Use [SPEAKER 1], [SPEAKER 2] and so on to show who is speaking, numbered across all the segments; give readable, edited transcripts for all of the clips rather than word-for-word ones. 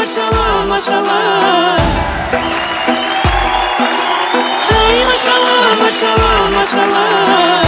[SPEAKER 1] mashallah, mashallah. Hey, mashallah, mashallah, mashallah.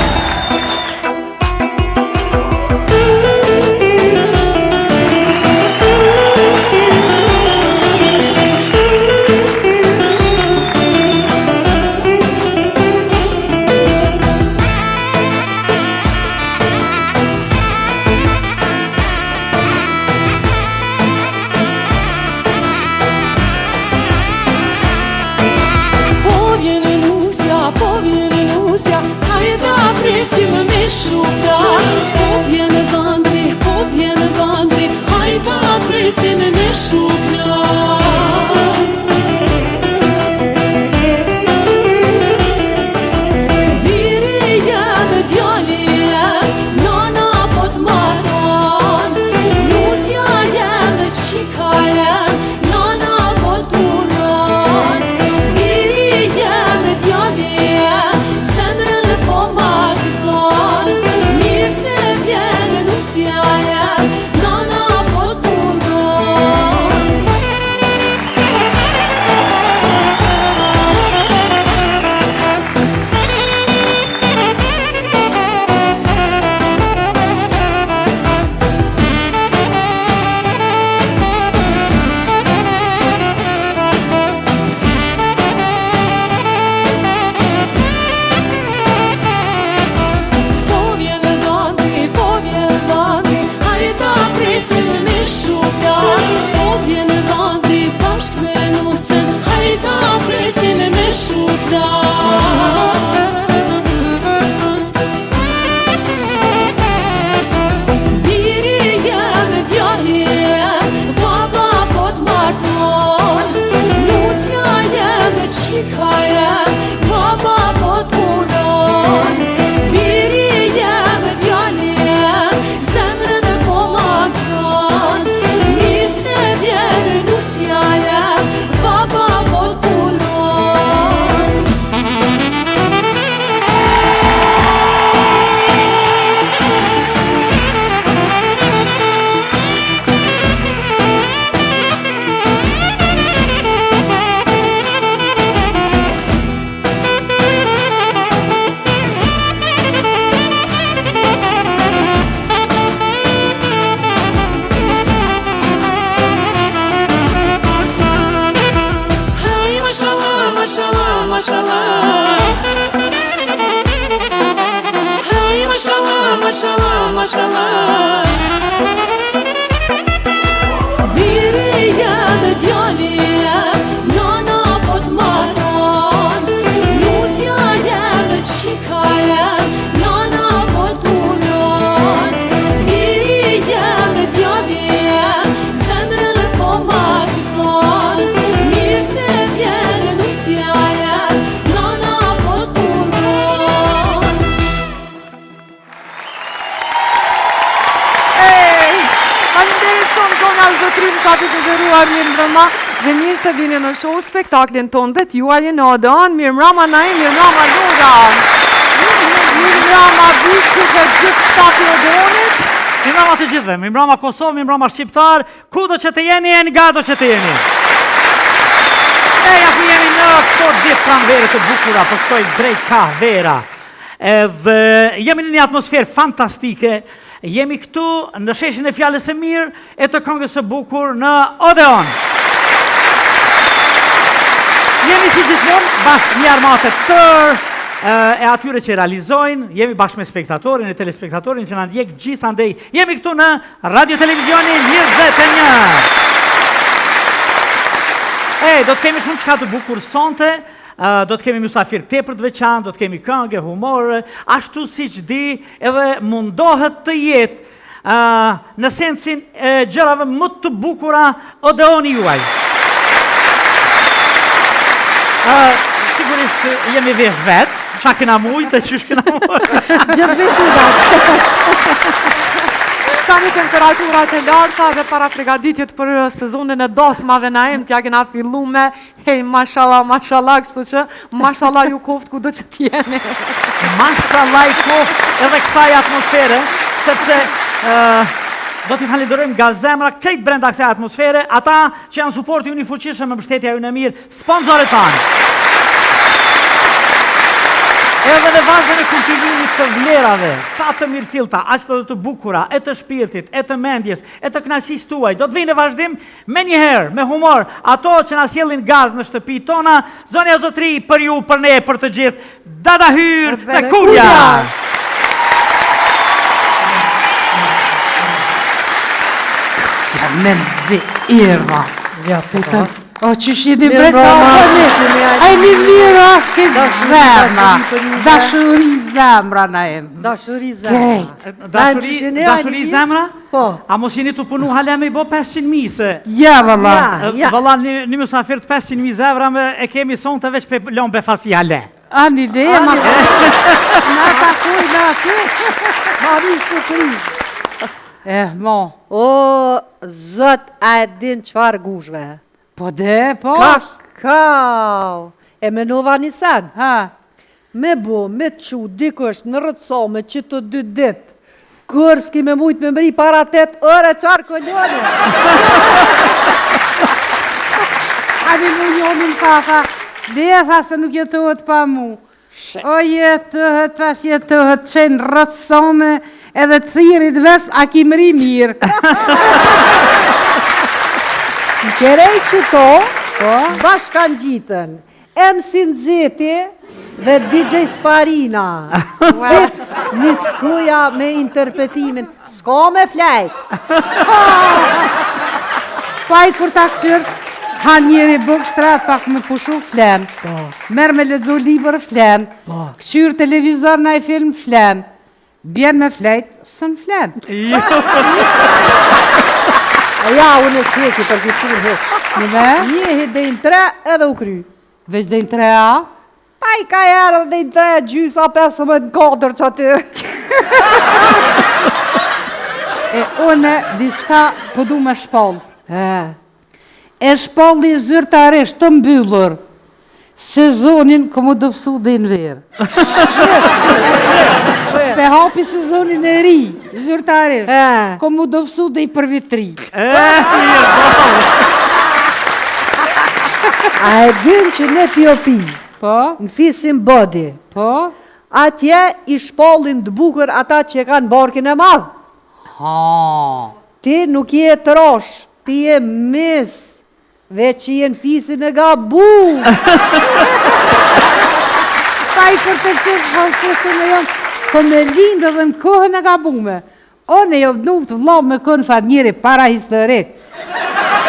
[SPEAKER 1] Mashallah, mashallah. Biri jam djalija, nana po t'maron. Nusja jem qikaja, nana po t'uron. Biri jem djalija, zemrën po m'akson. Mirë se vjen nusja jem, nana po t'uron.
[SPEAKER 2] Zotrim ka të zëruar mirë mbrëma dhe mirë se vini në show spektaklin ton dhe t'juaj në Odeon. Mirë mbrëma Naim, mirë mbrëma Lura. Mirë mbrëma Bishku dhe gjithë stafi Odeonit.
[SPEAKER 3] Mirë mbrëma të gjithëve, mirë mbrëma Kosovë, mirë mbrëma Shqiptar, kudo që të jeni, nga do që të jeni. Ja ku jemi në këto ditë pranvere të bukura, po shkoj drejt ka vera. Edhe jemi në një atmosferë fantastike. Jemi këtu në sheshin e Fjalës së Mirë e të këngës së bukur në Odeon. Jemi si gjithmonë bashkë një armatë të tërë e atyre që realizojnë, jemi bashkë me spektatorin e telespektatorin që na ndjek gjithandej. Jemi këtu në Radio Televizioni 21. Do të kemi shumë çka të bukur sonte. Do të kemi mysafir tepër të veçantë, do të kemi këngë, humor, ashtu siç di, edhe mundohet të jetë në sensin e gjërave më të bukura Odeoni juaj. Sigurisht jemi vesh vetë, qa kena mujtë, e qysh kena mujtë.
[SPEAKER 2] Gjithë vesh në vetë. Tani temperaturat e larta dhe para pregaditjet për sezonin e dosmave na em t'ja kena fillu me hej, mashallah, mashallah, kështu që mashallah ju koft ku do që t'jeni.
[SPEAKER 3] Mashallah i koft edhe kësaj atmosfere, sepse Do t'i falenderojmë nga zemra krejt brenda kësaj atmosfere, ata që janë suporti unë i fuqishëm me mbështetja ju në mirë, sponsorët tanë. Edhe në vazhën e kultivimit të vlerave, sa të mirëfillta, ashtu të bukura, e të shpirtit, e të mendjes, e të kënaqësisë tuaj, do të vinë në vazhdim me njëherë, me humor, ato që na sjellin gaz në shtëpi tona, zonja zotri, për ju, për ne, për të gjithë, Dada Hyr dhe Kulja!
[SPEAKER 4] Me dhe Eva. Ja, Peter. O, që shidi breca, a një mirë aske zemra. Dashuri zemra na em.
[SPEAKER 5] Dashuri zemra.
[SPEAKER 3] Dashuri zemra?
[SPEAKER 5] Po.
[SPEAKER 3] A mos jeni të punu hala me i bo 500.000 se...
[SPEAKER 4] Ja, valla.
[SPEAKER 3] Valla, një musafir të 500.000 evra e kemi sonë të veç për lon befasi hale.
[SPEAKER 4] A një leja, ma...
[SPEAKER 5] Na ta kuj, na kuj. Marish të kri.
[SPEAKER 4] Mo.
[SPEAKER 5] O, zët, a e din qfar gushve?
[SPEAKER 4] Po de, po.
[SPEAKER 5] Kakao. E menova një sen.
[SPEAKER 4] Ha.
[SPEAKER 5] Me bo, me qu, dikush në rëtsome që të 2 dit. Kër s'ki me mujt me mri para 8 ore qarë këllone.
[SPEAKER 4] A një mu jomin papa. Dhe e tha se nuk jetohet pa mu. O jetohet, thash jetohet qenë rëtsome edhe të thirit ves, a ki mri mirë.
[SPEAKER 5] Në kerej që to, bashkan gjitën, MC Nzeti dhe DJ Sparina. Fit një ckuja me interpretimin, s'ka me flejt.
[SPEAKER 4] Pajt kur ta këqyrë, ha njeri buk shtrat pak me pushu flen. Merë me ledzo liber flen. Këqyrë televizor na i film flen. Bjen me flejt, sën flen.
[SPEAKER 5] Ja, unë e s'heki për këtë tur heq.
[SPEAKER 4] Nëve?
[SPEAKER 5] Jehi dhe në 3 edhe u kry.
[SPEAKER 4] Veç dhe në 3A?
[SPEAKER 5] Pa i ka jarë dhe në 3 gjysa 15 që aty.
[SPEAKER 4] E une, diçka po du me shpoll. E shpolli zyrtarisht të mbyllur. Sezonin këmu dëpsu dhe në verë. Pe hapi sezonin e ri, zyrtarisht. Këmu dëpsu dhe i për vitri.
[SPEAKER 5] A e din që në Etiopi,
[SPEAKER 4] Po?
[SPEAKER 5] në fisin bodi,
[SPEAKER 4] Po?
[SPEAKER 5] atje i shpollin të bukur ata që kanë barkin e madhë.
[SPEAKER 4] Ha.
[SPEAKER 5] Ti nuk je të rosh, ti je mis, veç që je në fisin e gabu.
[SPEAKER 4] Pa i për të qështë halkështë në jonë, po me lindë dhe në kohën e gabume. O në jo nuft vlo me kënë far njëri para historik.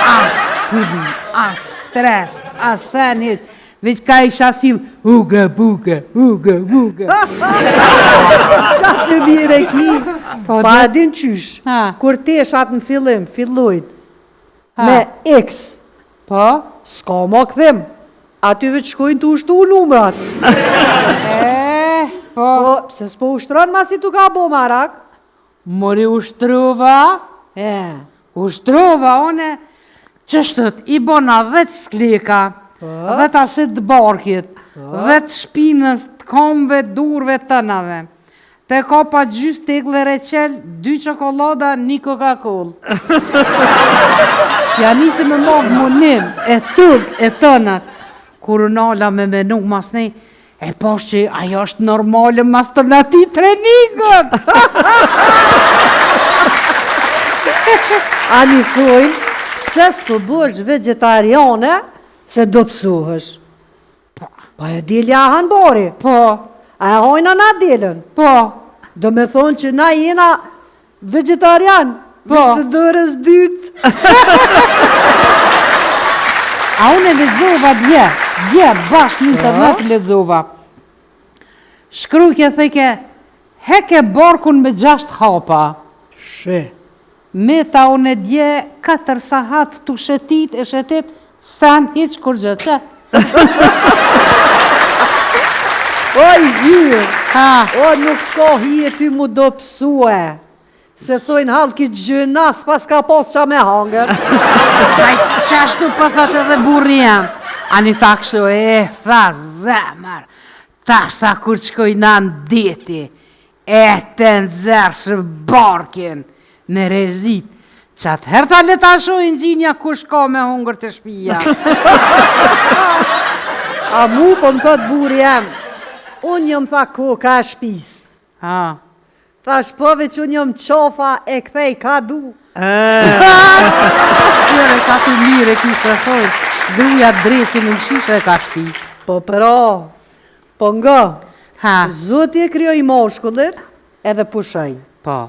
[SPEAKER 4] As pudin, as stres, as senit, veç ka i shasim uga buga, uga buga.
[SPEAKER 5] Qa të mire ki,
[SPEAKER 4] Po,
[SPEAKER 5] pa
[SPEAKER 4] dhe-
[SPEAKER 5] din qysh,
[SPEAKER 4] Ha.
[SPEAKER 5] kur ti shat në fillim, fillojt,
[SPEAKER 4] Ha.
[SPEAKER 5] me X,
[SPEAKER 4] Po?
[SPEAKER 5] s'ka ma këthim, aty veç shkojnë të ushtu numrat.
[SPEAKER 4] Po?
[SPEAKER 5] Po, pse s'po ushtron ma si tu ka bo marak?
[SPEAKER 4] Mori ushtrova, one, qështët, i bona 10 sklika, 10 asit të barkit, 10 shpinës të komve, durve të nëve. Te kopa gjys tegle reqel, 2 qokolada, 1 Coca-Cola. Kja nisi me mogë munim, e tug, e tënat. Kur nala me menu mas nej, e posh që ajo është normale mas të nati treningët.
[SPEAKER 5] A një thujnë, pse s'po bësh vegetariane, se do pësuhësh. Pa e dilja hanë bori,
[SPEAKER 4] Po,
[SPEAKER 5] a e hojna na dilën.
[SPEAKER 4] po,
[SPEAKER 5] Do me thonë që na jena vegetarian,
[SPEAKER 4] Po.
[SPEAKER 5] veç të dërës dytë.
[SPEAKER 4] a unë e lezova dje, bashkë një të nëtë lezova. Shkrujke theke, heke borkun me 6 hapa.
[SPEAKER 5] Shë.
[SPEAKER 4] Me ta unë e dje, 4 sahat të shetit, e shetit, san hiq kur gjë, që?
[SPEAKER 5] O i hyrë,
[SPEAKER 4] Ha,
[SPEAKER 5] o nuk ka hije ty mu do pësue. Se thojnë halë ki gjëna, s'pas ka pas qa me hangër.
[SPEAKER 4] aj qashtu për thot edhe burri jam. Ani tha kështu, tha zemër, tash tha kur qkoj në ndeti, e të nëzërshë barkin, në rezit. Që atëherë ta le ta shojnë gjinja kush ka me hungër të shpia.
[SPEAKER 5] A mu po më thot buri jam, unë jam tha koka e shpis.
[SPEAKER 4] Ha.
[SPEAKER 5] Tha shpove që unë jam qofa e kthej ka du.
[SPEAKER 4] Tjere ka të mire ki të thojnë, duja dreqin në mshishe e ka shpi.
[SPEAKER 5] Po pra, po nga,
[SPEAKER 4] Ha,
[SPEAKER 5] Zoti e krijoi moshkullit edhe pushoi.
[SPEAKER 4] po.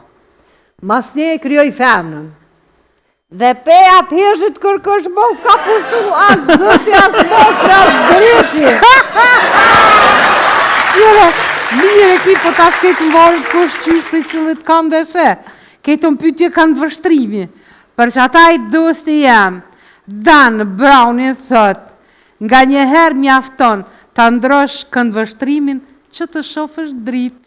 [SPEAKER 5] Mas nje e krijoi femnën. Dhe pe atë heshit kërkosh mos ka pushu, as Zoti, as moshkull, as dreqi.
[SPEAKER 4] Tjere, mire ki po ta shketë më varit kush qysh për cilët kanë dhe she. Ketë në pytje kanë të vështrimi. Për që ata i dosti jam, Dan Browni thot, nga njëherë mjafton ta ndrosh këndvështrimin që të shofësh dritë.